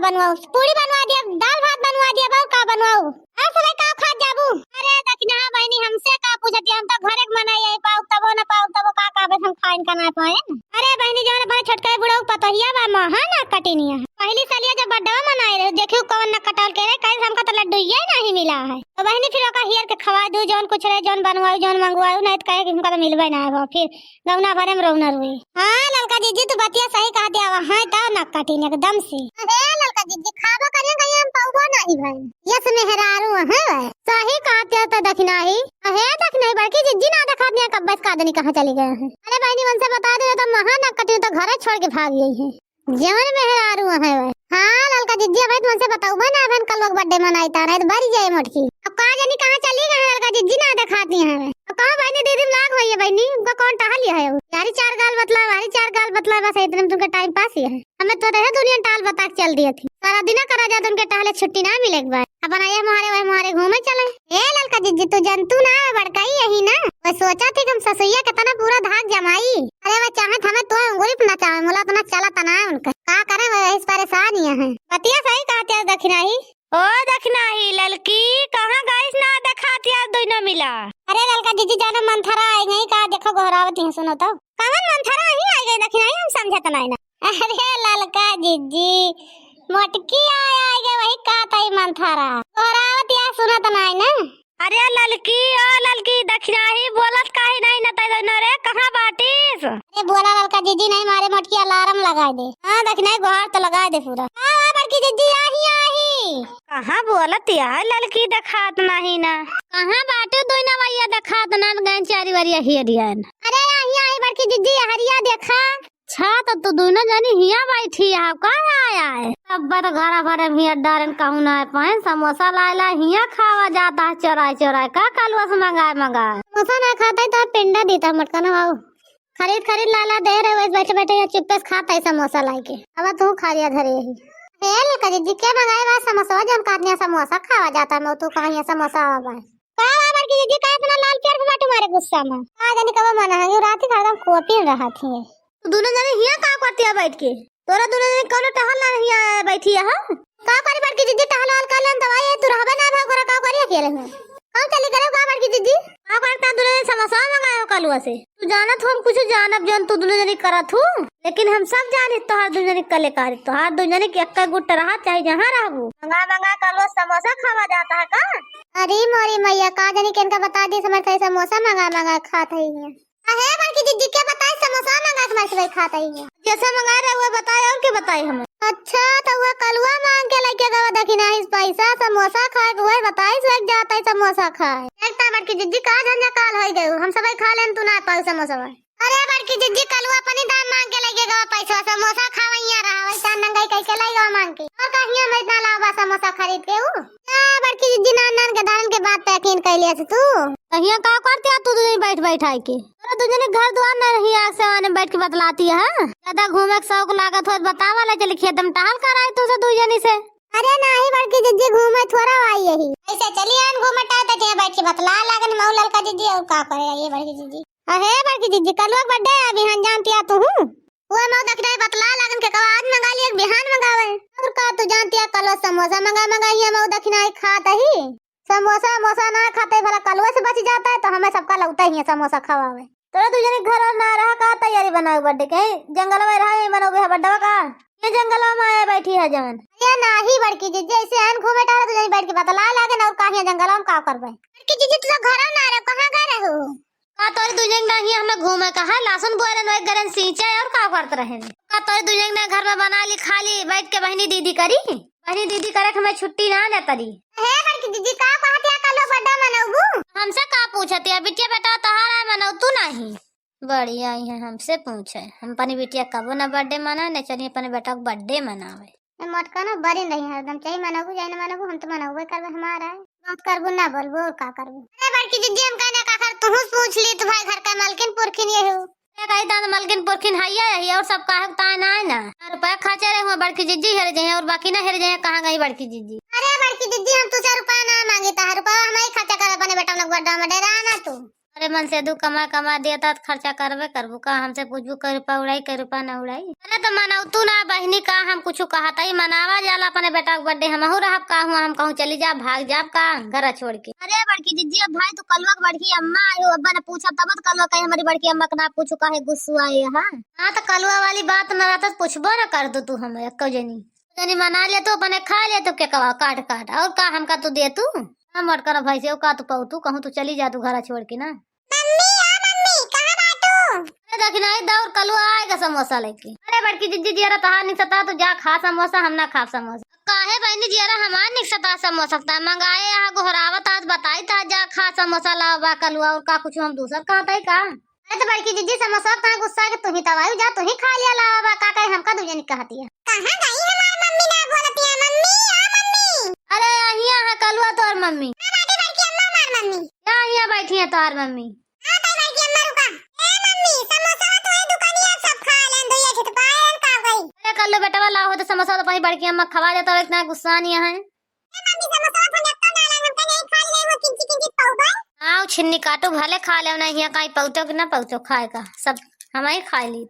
बनवाऊ? पूरी बनवा दिया, दाल भात बनवा दिया, बहु का बनवाऊ? सब का खा जाबू? अरे दक्षिणा बहनी हमसे का पूछती, हम तो घरे बनाई है, पाऊ तबो न पाऊ तबो का बस हम खाइन का ना पाए। अरे बहनी जवन भाई छोटका बुढ़ऊ पतोहिया बा महा ना कटिनिया पहली सालिया जब बड्डा मनाए रहे देखियो कौन न कटल के रे कहीं हमका तो लड्डू ये नहीं मिला है। तो बहनी फिर ओका हियर के खवा दू जौन कुछ रहे जौन बनवाऊ जौन मंगवाऊ नहीं तो कहे कि हमका तो मिलबे ना है फिर गौना भरे में रोना रुई। हां ललका जीजी तू बतिया सही कह दिया हां त न कटिन एकदम से। अरे ललका जीजी खाबो करिए कहीं हम पाऊबो नहीं भाई यस मेहरारू है सही कहते तो दखना ही है दखना बड़की जीजी ना देखा दिया कब बस कादनी कहां चली गए हैं। अरे बहनी मन से बता दे तो महा न कटिन तो घर छोड़ के भाग गई है जवन मेहरारू है। हां ललका जीजी भाई तुमसे बताऊ ना अपन कल लोग बर्थडे मनाईता नहीं तो भरी जाए मोटकी। अब कहां जानी कहां चली गए ललका जीजी ना दिखाती है। अब कहां बहनी दीदी लाग होई है बहनी उनका कौन टहल है यारी चार गाल बतला बस इतने में तुमका टाइम पास ही है। हमें तो रहे दुनिया टाल बता के चल दी थी सारा दिन करा जाता उनके टहले छुट्टी ना मिले एक बार अपन आए हमारे घूमे चले। ए ललका जीजी तू जंतु ना बड़काई यही ना मैं सोचा थी कि हम ससुइया के तना पूरा धाक जमाई। अरे मैं चाहत हमें तो उंगली पे नचावे मोला तो ना चला तना उनका का करे मैं इस परेशान ही है। बतिया सही कहते दखना ही ओ दखना ही ललकी कहां गईस ना दिखाती आज दोनों मिला। अरे ललका जीजी जानो मंथरा आई गई का देखो गोहरावती है सुनो तो कवन मंथरा ही आई गई दखना ही हम समझत नहीं ना। अरे ललका जीजी मोटकी आई गई वही का तई मंथरा गोहरावती है सुनत नहीं ना। अरे ललकी दखना ही बोलत काहे नहीं न तई न रे कहां बाटिस। अरे बोला ललका जीजी नहीं मारे मोटकी अलार्म लगा दे। हां दखना गोहर तो लगा दे पूरा। हां बड़की जीजी आही कहां बोलत यार ललकी दिखात नहीं ना कहां बाटे दोइना भैया दिखात ना गन चारी वारिया हियरियन। अरे आई बड़की जीजी हरिया देखा छा तो दोनों जानी हिया बैठी है का आया है अब बर घर भरे हिया डरन कहू ना पाए समोसा लाला हिया खावा जाता है चोराय का कलवा से मंगाए समोसा ना खाता तो पिंडा देता मटका ना बाबू खरीद लाला दे रहे बैठे बैठे चुप्पे से खाता है समोसा लाई के अब तू खा लिया धरे ही। ललका जीजी क्या मंगाए बा समोसा जब काटने समोसा खावा जाता मैं तू कहां समोसा आवा का बड़की जीजी का इतना लाल प्यार के बाटे मारे गुस्सा में आ जाने कब मना है रात ही खा कॉपी रहा थी तो दोनों जने हिया का करती है बैठ के तोरा दोनों जने कोनो टहल ना हिया बैठी है का करी बड़की जीजी टहल वाल कलन दवाई तू रहबे ना भाग का करी अकेले में कहां चली करे का बड़की जीजी का करता दोनों जने समोसा मंगाए कलवा से तू जानत हम कुछ जानब जन तू दोनों जने करत हूं लेकिन हम सब जाने तोहार दोनों जने कले कारी तोहार दोनों जने के एक्का गुट रहा चाहे जहां रहबू मंगा कलवा समोसा खावा जाता है का। अरे मोरी मैया का जाने केनका बता दी समझ से समोसा मंगा खात है अहे बड़की जीजी क्या बताए समोसा मंगा के भाई खाता ही जैसे मंगा रहे वो बताए और क्या बताए हमें। अच्छा तो वो कलवा मांग के लेके गवा दखिना इस पैसा समोसा खाए वो बताई से जाता है समोसा खाए एकता बड़की जीजी का झंझा काल होई गयो हम सब खा लेन तू ना पाऊ समोसा। अरे बड़की जीजी कलवा अपनी दाम मांग के लेके गवा पैसा समोसा खावैया रहा वैसा नंगाई कह के लाई गवा मांग के और कहिया में इतना लावा समोसा खरीद के हूं बड़की जीजी नान के दान के बात पे यकीन कर लिया तू कहिया का करती है तू दोनों बैठ आई के तोरा दोनों घर द्वार में रही आग से आने बैठ के बतलाती है ज्यादा घूमे के शौक लागत हो बतावा ले चली खेत में टहल कर आई तू से दू जनी से। अरे नहीं बड़की जीजी घूमे थोड़ा आई यही ऐसे चली आन घूमे टाटा के बैठ के बतला लागन मऊ ललका जीजी और का करे ये बड़की जीजी। अरे बड़की जीजी कल लोग बर्थडे अभी हां जानती है तू वो मऊ दखड़ा बतला लागन के कवा आज मंगा लिया बिहान मंगावे और का तू जानती है कल समोसा मंगा ये मऊ दखना खाता ही समोसा ना खाते भला कलवा से बच जाता है तो हमें सबका लगता ही है समोसा खवावे तोरा तू जने घर ना रहा का तैयारी बनाओ बर्थडे के जंगल में रहा है मनोगे बर्थडे का ये जंगल में आया बैठी है जवन ये नाही बड़की जीजी जैसे आन घूमे टारा तू जने बैठ के बतला लागे और काहे जंगल में का करबे बड़की जीजी तू घर ना रहे कहां गए रहो का तोरे दू जने नहीं हमें घूमे कहा लहसुन बोलन एक गरन सींचे और का करत रहे का तोरे दू जने घर में बना ली खा ली बैठ के बहनी दीदी करे हमें छुट्टी ना ले तरी। हे बड़की जीजी का कहती है कल बर्थडे मनाऊबू हमसे का पूछती है बिटिया बेटा तोहारा मनाऊ तू नहीं बड़ी आई है हमसे पूछे हम अपनी बिटिया कबो ना बर्थडे मना ने चलिए अपने बेटा को बर्थडे मनावे मटका ना बड़ी नहीं है एकदम चाहिए मनाऊबू जाए ना मनाऊबू हम तो मनाऊबे करबे हमारा है बात करबू ना बोलबू और का करबू। अरे बड़की जीजी हम कहने का कर तू पूछ ली तू भाई घर का मालकिन पुरखिन ये हो कही दान मलकिन पुरखिन है और सब काहे ताय ना है ना रुपया खर्चे रहे हुए बड़की जीजी हेरे जाए और बाकी ना हेरे जाए कहां गई बड़की जीजी। अरे बड़की जीजी हम तुझे रुपया ना मांगे ता रुपया हम ही खर्चा कर अपने बेटा लोग बड़ा में डेरा ना तू अरे मन से दू कमा कमा दिया था खर्चा करबे करबू का हमसे पूछबू कई रुपया उड़ाई कई रुपया न उड़ाई। अरे तो मनाऊ तू ना बहनी का हम कुछ कहा था मनावा जाला अपने बेटा का बर्थडे हमहू रहब का हुआ हम कहूँ चली जा भाग जाब का घर छोड़ के। अरे बड़की जीजी अब भाई तू कलवा बड़की अम्मा आयो अब्बा ने पूछा तब तो कलवा कहीं हमारी बड़की अम्मा का ना पूछू काहे गुस्सा आए। हाँ तो कलवा वाली बात न रहता पूछबो न कर दो तू हमें जनी जनी मना ले तो अपने खा ले तो क्या कहा काट काट और का हमका तू दे तू हम कर भाई से का तू पाऊ तू कहूँ तू चली जा तू घर छोड़ के ना। देखी ना दौड़ कलुआ आएगा समोसा लेके। अरे बड़की जिज्जी जियारा तहार नहीं सता तो जा खा समोसा हम ना खा समोसा काहे बहनी जियारा हमार नहीं सता समोसा मंगाए यहाँ गोहरावत आज बताई था जा खा समोसा लावा कलुआ और का कुछ हम दूसर कहता ही का। अरे तो बड़की जिज्जी समोसा कहाँ गुस्सा के तू ही तवाई जा तू ही खा लिया लावा का कहे हमका दूजे नहीं कहती है। कहां गई हमार मम्मी ना बोलती है मम्मी आ मम्मी। अरे यहाँ है कलुआ तो और मम्मी बड़की अम्मा हमार मम्मी यहाँ बैठी है तो और मम्मी। कर लो बेटा वाला हो तो समोसा तो पाई बड़की अम्मा खवा देता है इतना गुस्सा नहीं है। हाँ छिन्नी काटो भले खा ले नहीं कहीं पौतो कि ना पौतो खाएगा सब हम ही खा ली।